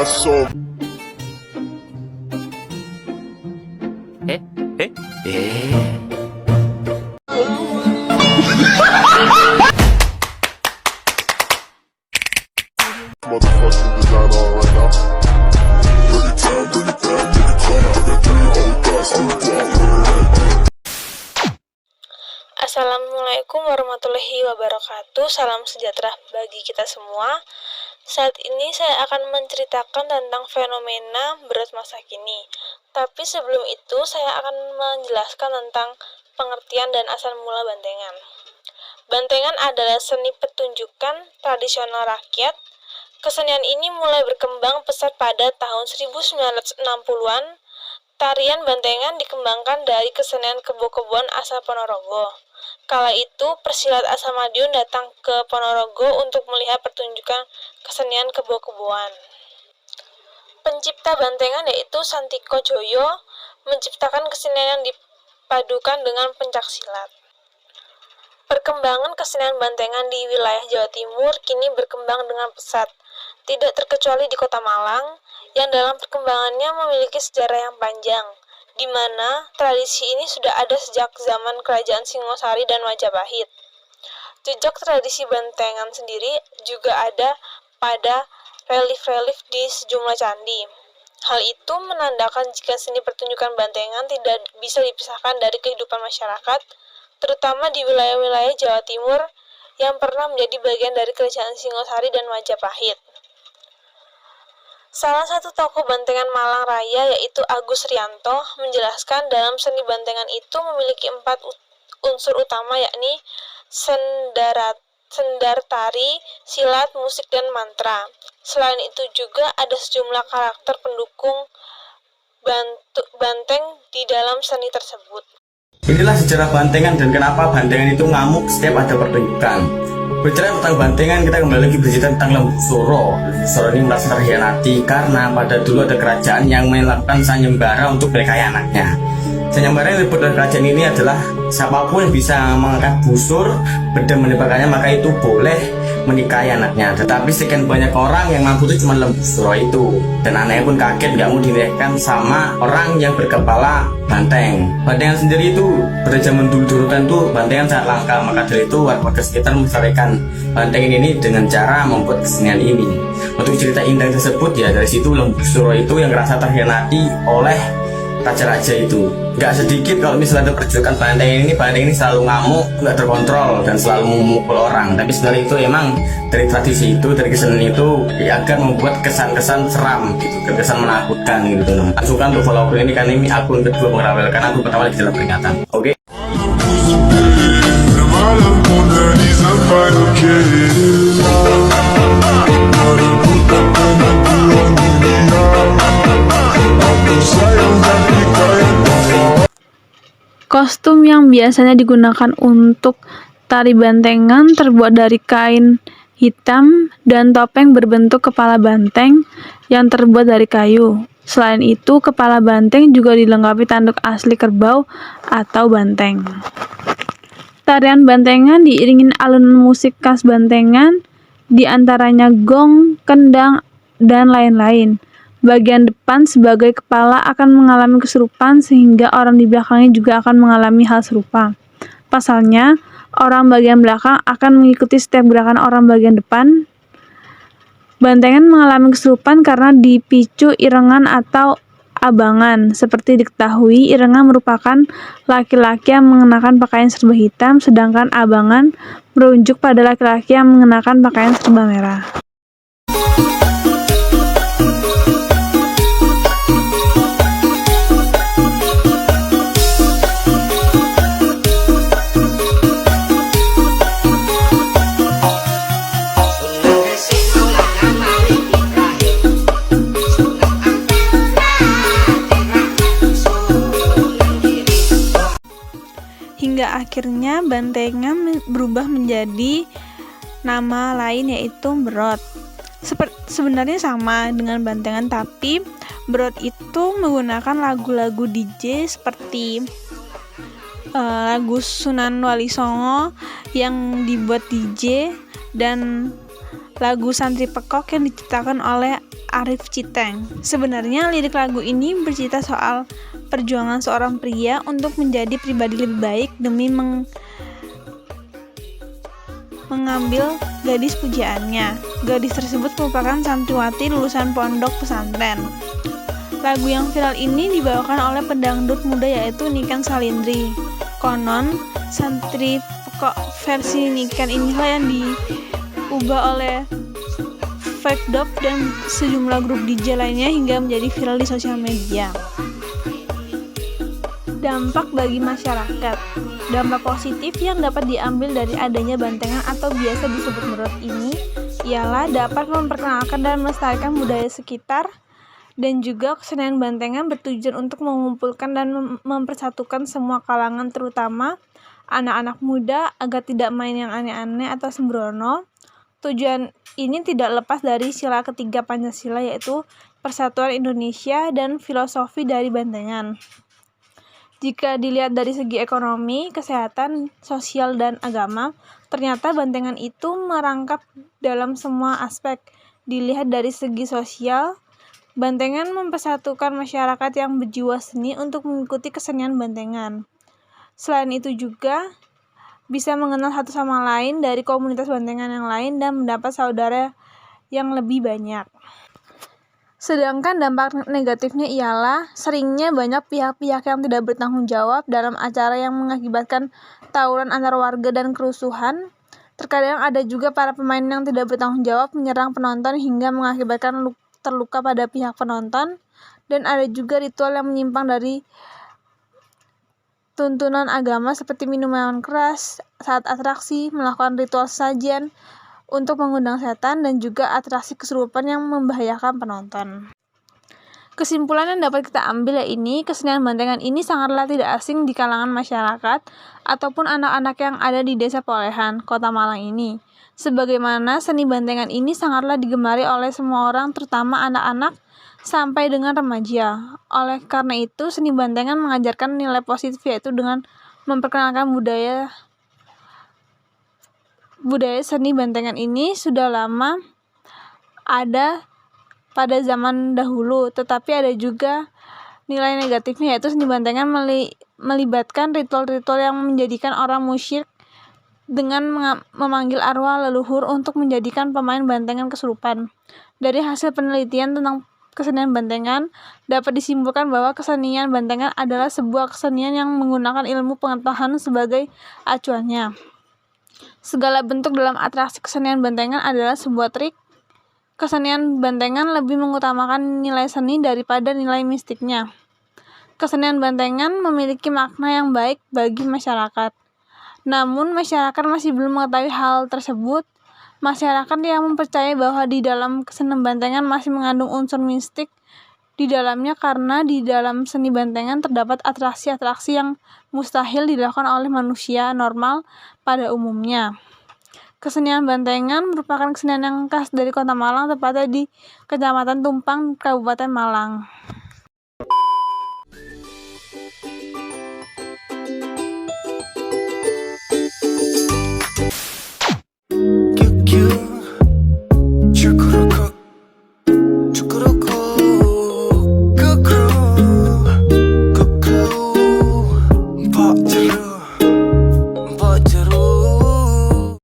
paso. Motherfucking design on right now. Bring it down, bring it down, bring it down. I got 3 old thoughts to Assalamualaikum warahmatullahi wabarakatuh. Salam sejahtera bagi kita semua. Saat ini saya akan menceritakan tentang fenomena berat masa kini. Tapi sebelum itu saya akan menjelaskan tentang pengertian dan asal mula bantengan. Bantengan adalah seni pertunjukan tradisional rakyat. Kesenian ini mulai berkembang pesat pada tahun 1960-an. Tarian bantengan dikembangkan dari kesenian kebo-keboan asal Ponorogo. Kala itu, pesilat asal Madiun datang ke Ponorogo untuk melihat pertunjukan kesenian kebo-keboan. Pencipta bantengan yaitu Santiko Joyo menciptakan kesenian yang dipadukan dengan pencaksilat. Perkembangan kesenian bantengan di wilayah Jawa Timur kini berkembang dengan pesat, tidak terkecuali di Kota Malang, yang dalam perkembangannya memiliki sejarah yang panjang, di mana tradisi ini sudah ada sejak zaman Kerajaan Singosari dan Majapahit. Jejak tradisi bantengan sendiri juga ada pada relief-relief di sejumlah candi. Hal itu menandakan jika seni pertunjukan bantengan tidak bisa dipisahkan dari kehidupan masyarakat, terutama di wilayah-wilayah Jawa Timur yang pernah menjadi bagian dari Kerajaan Singosari dan Majapahit. Salah satu tokoh bantengan Malang Raya yaitu Agus Rianto menjelaskan dalam seni bantengan itu memiliki 4 unsur utama, yakni sendar tari, silat, musik, dan mantra. Selain itu juga ada sejumlah karakter pendukung banteng di dalam seni tersebut. Inilah sejarah bantengan dan kenapa bantengan itu ngamuk setiap ada pertunjukan. Bicara tentang bantengan, kita kembali lagi bercerita tentang Lembu Suro. Lembu Suro ini merasa terhianati karena pada dulu ada kerajaan yang melakukan sayembara untuk menikahi anaknya. Sayembara yang disebut oleh kerajaan ini adalah siapapun yang bisa mengangkat busur dan menembakkannya maka itu boleh menikahi anaknya. Tetapi sekian banyak orang yang mampu itu cuma Lembu Suro itu, dan anaknya pun kaget gak mau dinikahkan sama orang yang berkepala banteng. Bantengan sendiri itu pada zaman dulu tentu bantengan sangat langka, maka dari itu warga sekitar melestarikan bantengan ini dengan cara membuat kesenian ini. Untuk cerita indah tersebut ya dari situ Lembu Suro itu yang merasa terhianati oleh raja-raja itu. Gak sedikit kalau misalnya ada perjuangan banteng ini selalu ngamuk, gak terkontrol dan selalu memukul orang. Tapi sebenarnya itu emang dari tradisi itu, dari kesenian itu ya, agar membuat kesan-kesan seram gitu, kesan menakutkan gitu. Langsungkan untuk follow akun ini, kan ini akun kedua Pengerawel, karena akun pertama lagi dalam peringatan. Oke. Kostum yang biasanya digunakan untuk tari bantengan terbuat dari kain hitam dan topeng berbentuk kepala banteng yang terbuat dari kayu. Selain itu, kepala banteng juga dilengkapi tanduk asli kerbau atau banteng. Tarian bantengan diiringi alunan musik khas bantengan, di antaranya gong, kendang, dan lain-lain. Bagian depan sebagai kepala akan mengalami kesurupan sehingga orang di belakangnya juga akan mengalami hal serupa. Pasalnya, orang bagian belakang akan mengikuti setiap gerakan orang bagian depan. Bantengan mengalami kesurupan karena dipicu irengan atau abangan. Seperti diketahui, irengan merupakan laki-laki yang mengenakan pakaian serba hitam, sedangkan abangan merujuk pada laki-laki yang mengenakan pakaian serba merah. Hingga akhirnya bantengan berubah menjadi nama lain yaitu berot. Sebenarnya sama dengan bantengan, tapi berot itu menggunakan lagu-lagu DJ seperti lagu Sunan Wali Songo yang dibuat DJ dan lagu Santri Pekok yang diciptakan oleh Arif Citeng. Sebenarnya lirik lagu ini bercerita soal perjuangan seorang pria untuk menjadi pribadi lebih baik demi mengambil gadis pujaannya. Gadis tersebut merupakan santriwati lulusan pondok pesantren. Lagu yang viral ini dibawakan oleh pedangdut muda yaitu Niken Salindri. Konon, santri pokok versi Niken inilah yang diubah oleh Fake Dop dan sejumlah grup DJ lainnya hingga menjadi viral di sosial media. Dampak bagi masyarakat. Dampak positif yang dapat diambil dari adanya bantengan atau biasa disebut menurut ini ialah dapat memperkenalkan dan melestarikan budaya sekitar, dan juga kesenian bantengan bertujuan untuk mengumpulkan dan mempersatukan semua kalangan, terutama anak-anak muda agar tidak main yang aneh-aneh atau sembrono. Tujuan ini tidak lepas dari sila ketiga Pancasila, yaitu Persatuan Indonesia dan filosofi dari bantengan. Jika dilihat dari segi ekonomi, kesehatan, sosial, dan agama, ternyata bantengan itu merangkap dalam semua aspek. Dilihat dari segi sosial, bantengan mempersatukan masyarakat yang berjiwa seni untuk mengikuti kesenian bantengan. Selain itu juga bisa mengenal satu sama lain dari komunitas bantengan yang lain dan mendapat saudara yang lebih banyak. Sedangkan dampak negatifnya ialah seringnya banyak pihak-pihak yang tidak bertanggung jawab dalam acara yang mengakibatkan tawuran antar warga dan kerusuhan. Terkadang ada juga para pemain yang tidak bertanggung jawab menyerang penonton hingga mengakibatkan terluka pada pihak penonton, dan ada juga ritual yang menyimpang dari tuntunan agama seperti minuman keras saat atraksi, melakukan ritual sajian untuk mengundang setan, dan juga atraksi kesurupan yang membahayakan penonton. Kesimpulan yang dapat kita ambil ini, kesenian bantengan ini sangatlah tidak asing di kalangan masyarakat ataupun anak-anak yang ada di Desa Polehan, Kota Malang ini. Sebagaimana seni bantengan ini sangatlah digemari oleh semua orang, terutama anak-anak sampai dengan remaja. Oleh karena itu, seni bantengan mengajarkan nilai positif, yaitu dengan memperkenalkan budaya seni bantengan ini sudah lama ada pada zaman dahulu, tetapi ada juga nilai negatifnya, yaitu seni bantengan melibatkan ritual-ritual yang menjadikan orang musyrik dengan memanggil arwah leluhur untuk menjadikan pemain bantengan kesurupan. Dari hasil penelitian tentang kesenian bantengan, dapat disimpulkan bahwa kesenian bantengan adalah sebuah kesenian yang menggunakan ilmu pengetahuan sebagai acuannya. Segala bentuk dalam atraksi kesenian bantengan adalah sebuah trik. Kesenian bantengan lebih mengutamakan nilai seni daripada nilai mistiknya. Kesenian bantengan memiliki makna yang baik bagi masyarakat. Namun, masyarakat masih belum mengetahui hal tersebut. Masyarakat yang mempercayai bahwa di dalam kesenian bantengan masih mengandung unsur mistik di dalamnya, karena di dalam seni bantengan terdapat atraksi-atraksi yang mustahil dilakukan oleh manusia normal pada umumnya. Kesenian bantengan merupakan kesenian yang khas dari Kota Malang, tepatnya di Kecamatan Tumpang, Kabupaten Malang. Pak Jeruk